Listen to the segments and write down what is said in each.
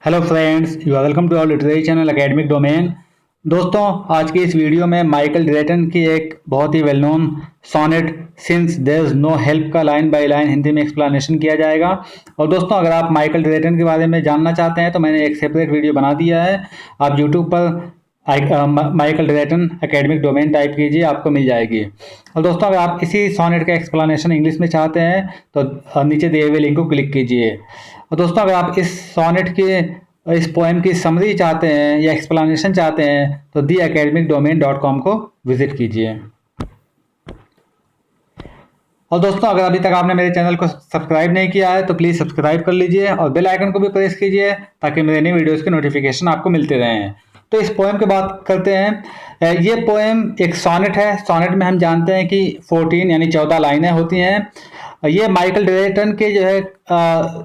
Hello friends, you are welcome to our literary channel academic domain. दोस्तों, आज की इस वीडियो में माइकल ड्रेटन की एक बहुत ही well known sonnet since there is no help का लाइन बाय लाइन हिंदी में एक्सप्लेनेशन किया जाएगा। और दोस्तों, अगर आप माइकल ड्रेटन के बारे में जानना चाहते हैं तो मैंने एक सेपरेट वीडियो बना दिया है। आप यूट्यूब पर माइकल ड्रेटन एकेडमिक डोमेन टाइप कीजिए, आपको मिल जाएगी। और दोस्तों, अगर आप इसी सोनेट का एक्सप्लेनेशन इंग्लिश में चाहते हैं तो नीचे दिए हुए लिंक को क्लिक कीजिए। और दोस्तों, अगर आप इस सोनेट के इस पोएम की समरी चाहते हैं या एक्सप्लेनेशन चाहते हैं तो theacademicdomain.com को विजिट कीजिए। और दोस्तों, अगर अभी तक आपने मेरे चैनल को सब्सक्राइब नहीं किया है तो प्लीज़ सब्सक्राइब कर लीजिए और बेल आइकन को भी प्रेस कीजिए ताकि मेरे नई वीडियोस के नोटिफिकेशन आपको मिलते रहें। तो इस पोएम की बात करते हैं। ये पोएम एक सोनेट है। सोनेट में हम जानते हैं कि 14 यानी 14 लाइनें होती हैं। ये माइकल ड्रेटन के जो है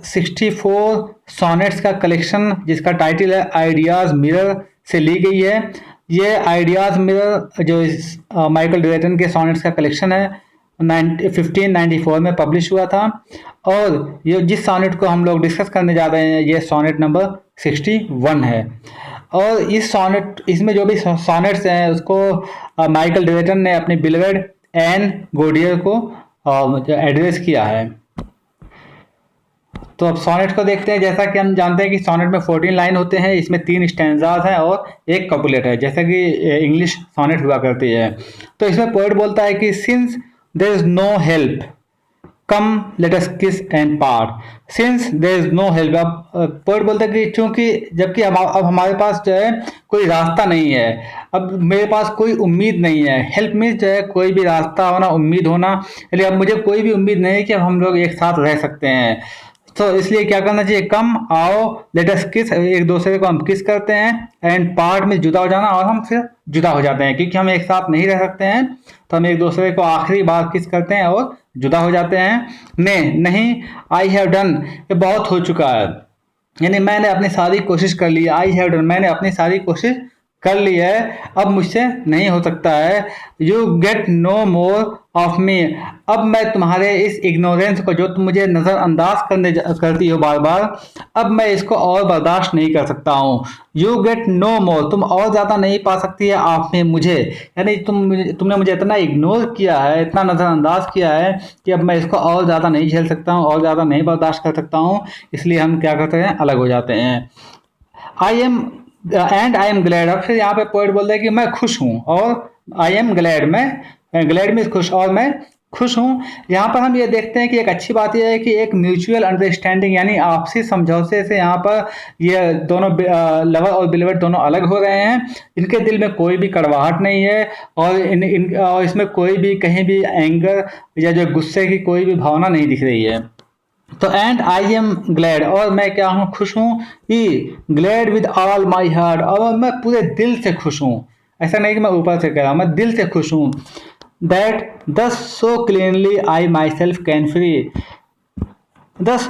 64 सोनेट्स का कलेक्शन, जिसका टाइटल है आइडियाज़ मिरर, से ली गई है। ये आइडियाज़ मिरर जो इस माइकल ड्रेटन के सोनेट्स का कलेक्शन है 1594 में पब्लिश हुआ था। और ये जिस सोनेट को हम लोग डिस्कस करने जा रहे हैं ये सोनेट नंबर 61 है। और इसमें जो भी सोनेट्स हैं उसको माइकल ड्रेटन ने अपनी बिलवेड एन गोडियर को एड्रेस किया है। तो अब सोनेट को देखते हैं। जैसा कि हम जानते हैं कि सोनेट में 14 लाइन होते हैं, इसमें 3 स्टैंजाज हैं और एक कपुलेट है, जैसा कि इंग्लिश सोनेट हुआ करती है। तो इसमें पोएट बोलता है कि since there is no help come let us kiss and part. Since there is no help, अब पोएट बोलता है कि चूंकि जबकि अब हमारे पास जो है कोई रास्ता नहीं है, अब मेरे पास कोई उम्मीद नहीं है। हेल्प मीन्स जो है कोई भी रास्ता होना, उम्मीद होना। लेकिन अब मुझे कोई भी उम्मीद नहीं है कि अब हम लोग एक साथ रह सकते हैं। तो इसलिए क्या करना चाहिए, कम आओ लेट अस किस, एक दूसरे को हम किस करते हैं, एंड पार्ट में जुदा हो जाना, और हम फिर जुदा हो जाते हैं क्योंकि हम एक साथ नहीं रह सकते हैं। तो हम एक दूसरे को आखिरी बार किस करते हैं और जुदा हो जाते हैं। नहीं, आई हैव डन, ये बहुत हो चुका है, यानी मैंने अपनी सारी कोशिश कर ली है। आई हैव डन, मैंने अपनी सारी कोशिश कर ली है, अब मुझसे नहीं हो सकता है। You get no more of me, अब मैं तुम्हारे इस इग्नोरेंस को, जो तुम मुझे नज़रअंदाज करती हो बार बार, अब मैं इसको और बर्दाश्त नहीं कर सकता हूँ। यू गेट नो मोर, तुम और ज़्यादा नहीं पा सकती है ऑफ मी, मुझे, यानी तुमने मुझे इतना इग्नोर किया है, इतना नज़रअंदाज किया है कि अब मैं इसको और ज़्यादा नहीं झेल सकता हूँ, और ज़्यादा नहीं बर्दाश्त कर सकता हूँ। इसलिए हम क्या करते हैं, अलग हो जाते हैं। आई एम ग्लैड, अब फिर यहाँ पे पोएट बोल रहा है कि मैं खुश हूँ, और आई एम ग्लैड, मैं ग्लैड में खुश, और मैं खुश हूँ। यहाँ पर हम ये देखते हैं कि एक अच्छी बात यह है कि एक म्यूचुअल अंडरस्टैंडिंग यानी आपसी समझौते से यहाँ पर ये दोनों लवर और बिलवेड दोनों अलग हो रहे हैं। इनके दिल में कोई भी कड़वाहट नहीं है, और और इसमें कोई भी कहीं भी एंगर या जो गुस्से की कोई भी भावना नहीं दिख रही है। तो एंड आई एम ग्लैड, और मैं क्या हूँ, खुश हूँ। I glad with all my heart, और मैं पूरे दिल से खुश हूँ। ऐसा नहीं कि मैं ऊपर से कह रहा हूँ, मैं दिल से खुश हूँ। That thus so cleanly I myself can free, thus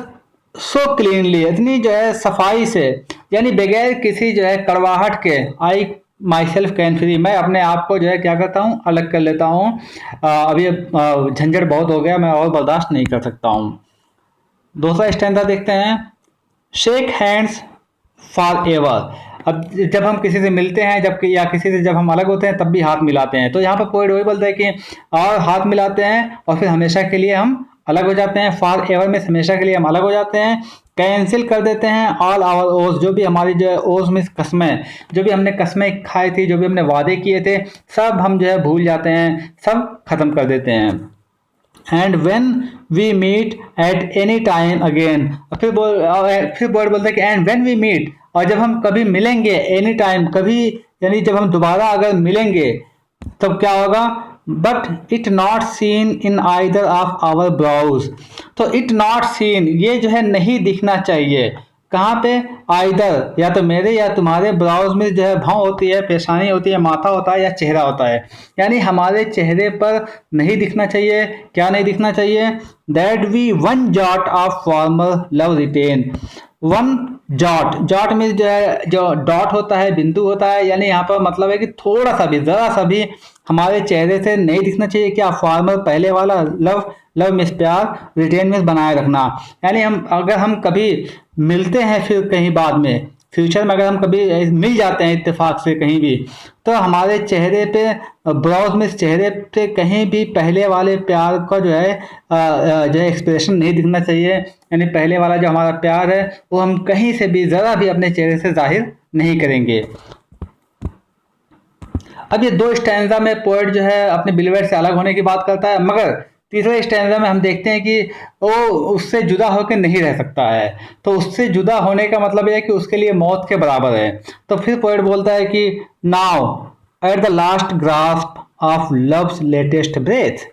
so cleanly, इतनी जो है सफाई से, यानी बगैर किसी जो है कड़वाहट के, आई माई सेल्फ कैन फ्री, मैं अपने आप को जो है क्या करता हूँ, अलग कर लेता हूँ। अभी झंझट बहुत हो गया, मैं और बर्दाश्त नहीं कर सकता हूँ। दूसरा स्टैंडा देखते हैं। शेक हैंड्स फॉर एवर, अब जब हम किसी से मिलते हैं, या किसी से जब हम अलग होते हैं तब भी हाथ मिलाते हैं। तो यहाँ पर पोएट वही बोलता है कि और हाथ मिलाते हैं और फिर हमेशा के लिए हम अलग हो जाते हैं। फॉर एवर में हमेशा के लिए हम अलग हो जाते हैं। कैंसिल कर देते हैं ऑल आवर ओज, जो भी हमारी जो है ओज में कस्में, जो भी हमने कस्में खाई थी, जो भी हमने वादे किए थे, सब हम जो है भूल जाते हैं, सब खत्म कर देते हैं। And when we meet at any time again, फिर वर्ड बोलता है कि एंड वेन वी मीट, और जब हम कभी मिलेंगे, एनी टाइम, कभी, यानी जब हम दोबारा अगर मिलेंगे तब क्या होगा, but it not seen in either of our brows. तो इट नॉट सीन, ये जो है नहीं दिखना चाहिए, कहाँ पे, आइदर, या तो मेरे या तुम्हारे ब्राउज में जो है भाव होती है, पेशानी होती है, माथा होता है या चेहरा होता है, यानी हमारे चेहरे पर नहीं दिखना चाहिए। क्या नहीं दिखना चाहिए, that we one jot of former love retain, one jot, jot में जो है जो डॉट होता है, बिंदु होता है, यानी यहाँ पर मतलब है कि थोड़ा सा भी, जरा सा भी हमारे चेहरे से नहीं दिखना चाहिए। क्या, फॉर्मर पहले वाला, लव में प्यार, रिटेन में बनाए रखना, यानी हम अगर हम कभी मिलते हैं फिर कहीं बाद में, फ्यूचर में अगर हम कभी मिल जाते हैं इत्तेफाक से कहीं भी, तो हमारे चेहरे पे ब्राउज में चेहरे पे कहीं भी पहले वाले प्यार का जो है एक्सप्रेशन नहीं दिखना चाहिए। यानी पहले वाला जो हमारा प्यार है वो हम कहीं से भी ज़रा भी अपने चेहरे से जाहिर नहीं करेंगे। अब ये 2 स्टैंजा में पोएट जो है अपने बिलीवर्ड से अलग होने की बात करता है, मगर तीसरे स्टैंजा में हम देखते हैं कि वो उससे जुदा होकर नहीं रह सकता है। तो उससे जुदा होने का मतलब ये है कि उसके लिए मौत के बराबर है। तो फिर पोएट बोलता है कि now at the last grasp of love's latest breath.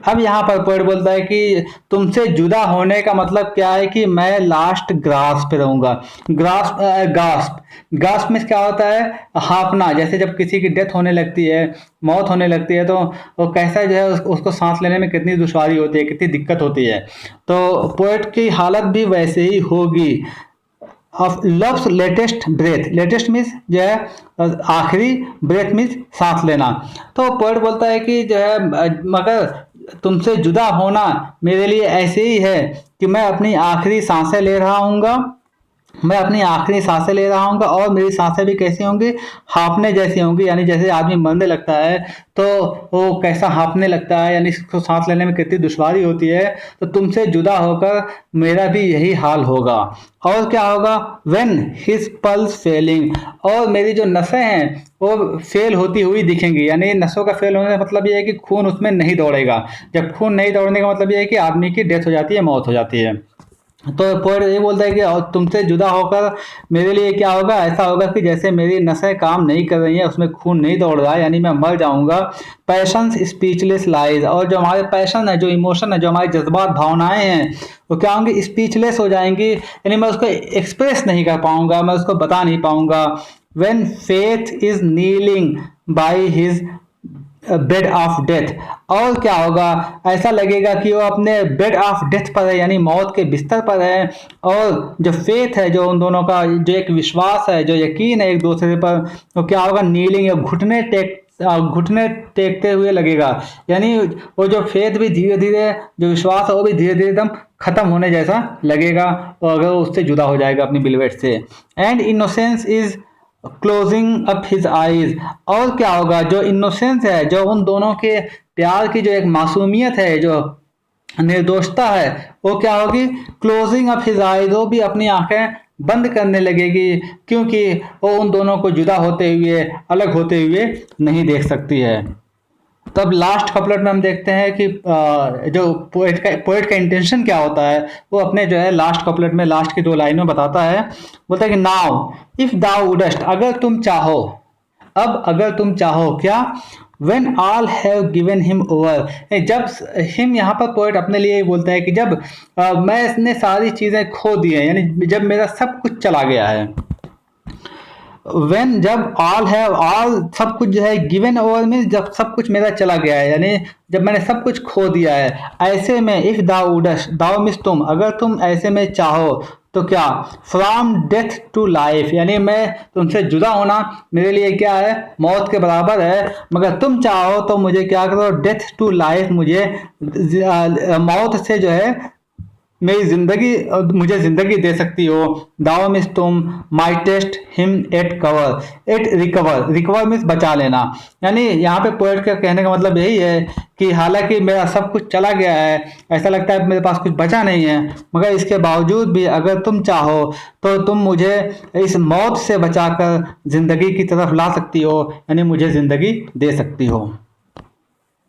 अब यहाँ पर पोएट बोलता है कि तुमसे जुदा होने का मतलब क्या है कि मैं लास्ट ग्रास्प पे रहूंगा। ग्रास्प गास्प गास्प में क्या होता है, हाँफना। जैसे जब किसी की डेथ होने लगती है, मौत होने लगती है, तो वो कैसा जो है उसको सांस लेने में कितनी दुश्वारी होती है, कितनी दिक्कत होती है। तो पोएट की हालत भी वैसे ही होगी। Of love's latest breath, latest means जो है आखिरी, ब्रेथ मीन्स सांस लेना। तो पोएट बोलता है कि जो है मगर तुमसे जुदा होना मेरे लिए ऐसे ही है कि मैं अपनी आखिरी सांसें ले रहा हूँगा, मैं अपनी आखिरी सांसें ले रहा हूँगा, और मेरी सांसें भी कैसी होंगी, हाँफने जैसी होंगी। यानी जैसे आदमी मरने लगता है तो वो कैसा हाँफने लगता है, यानी इसको सांस लेने में कितनी दुश्वारी होती है। तो तुमसे जुदा होकर मेरा भी यही हाल होगा। और क्या होगा, व्हेन हिज पल्स फेलिंग, और मेरी जो नसें हैं वो फेल होती हुई दिखेंगी। यानी नसों का फेल होने का मतलब ये है कि खून उसमें नहीं दौड़ेगा। जब खून नहीं दौड़ने का मतलब ये है कि आदमी की डेथ हो जाती है, मौत हो जाती है। तो पोएट ये बोलता है कि और तुमसे जुदा होकर मेरे लिए क्या होगा, ऐसा होगा कि जैसे मेरी नसें काम नहीं कर रही हैं, उसमें खून नहीं दौड़ रहा है, यानी मैं मर जाऊंगा। पैशंस स्पीचलेस लाइज, और जो हमारे पैशन है, जो इमोशन है, जो हमारे जज्बात भावनाएं हैं, वो क्या होंगी, स्पीचलेस हो जाएंगी। यानी मैं उसको एक्सप्रेस नहीं कर पाऊंगा, मैं उसको बता नहीं पाऊंगा। When faith is kneeling by his bed of death, और क्या होगा, ऐसा लगेगा कि वो अपने बेड ऑफ डेथ पर है, यानी मौत के बिस्तर पर है। और जो फेथ है, जो उन दोनों का जो एक विश्वास है, जो यकीन है एक दूसरे पर, तो क्या होगा, नीलिंग, या घुटने टेकते हुए लगेगा। यानी वो जो फेथ भी धीरे धीरे, जो विश्वास है वो भी धीरे धीरे एकदम खत्म होने जैसा लगेगा, और अगर वो उससे जुदा हो जाएगा अपनी बिलवेट से। And innocence is closing up his eyes, और क्या होगा, जो इनोसेंस है, जो उन दोनों के प्यार की जो एक मासूमियत है, जो निर्दोषता है, वो क्या होगी, क्लोजिंग अप हिज आईज, वो भी अपनी आंखें बंद करने लगेगी, क्योंकि वो उन दोनों को जुदा होते हुए, अलग होते हुए नहीं देख सकती है। तब लास्ट कपलेट में हम देखते हैं कि जो पोएट का इंटेंशन क्या होता है, वो अपने जो है लास्ट कपलेट में लास्ट की 2 लाइन में बताता है। बोलता है कि नाउ इफ दाउ वुडस्ट, अगर तुम चाहो, अब अगर तुम चाहो क्या, when all have given him over, जब हिम यहाँ पर पोएट अपने लिए बोलता है कि जब मैंने सारी चीज़ें खो दी हैं, यानी जब मेरा सब कुछ चला गया है। when, जब all have, all सब कुछ जो है, given over में जब सब कुछ मेरा चला गया है, यानी जब मैंने सब कुछ खो दिया है। ऐसे में if thou wouldest, thou means तुम, अगर तुम ऐसे में चाहो तो क्या, फ्रॉम डेथ टू लाइफ, यानी मैं तुमसे जुदा होना मेरे लिए क्या है, मौत के बराबर है। मगर तुम चाहो तो मुझे क्या करो, डेथ टू लाइफ, मुझे मौत से जो है मेरी जिंदगी, मुझे जिंदगी दे सकती हो। दाओ मीन्स तुम, my test him at cover, at recover, recover means बचा लेना। यानी यहाँ पे पोएट का कहने का मतलब यही है कि हालांकि मेरा सब कुछ चला गया है, ऐसा लगता है मेरे पास कुछ बचा नहीं है, मगर इसके बावजूद भी अगर तुम चाहो तो तुम मुझे इस मौत से बचाकर जिंदगी की तरफ ला सकती हो, यानी मुझे जिंदगी दे सकती हो।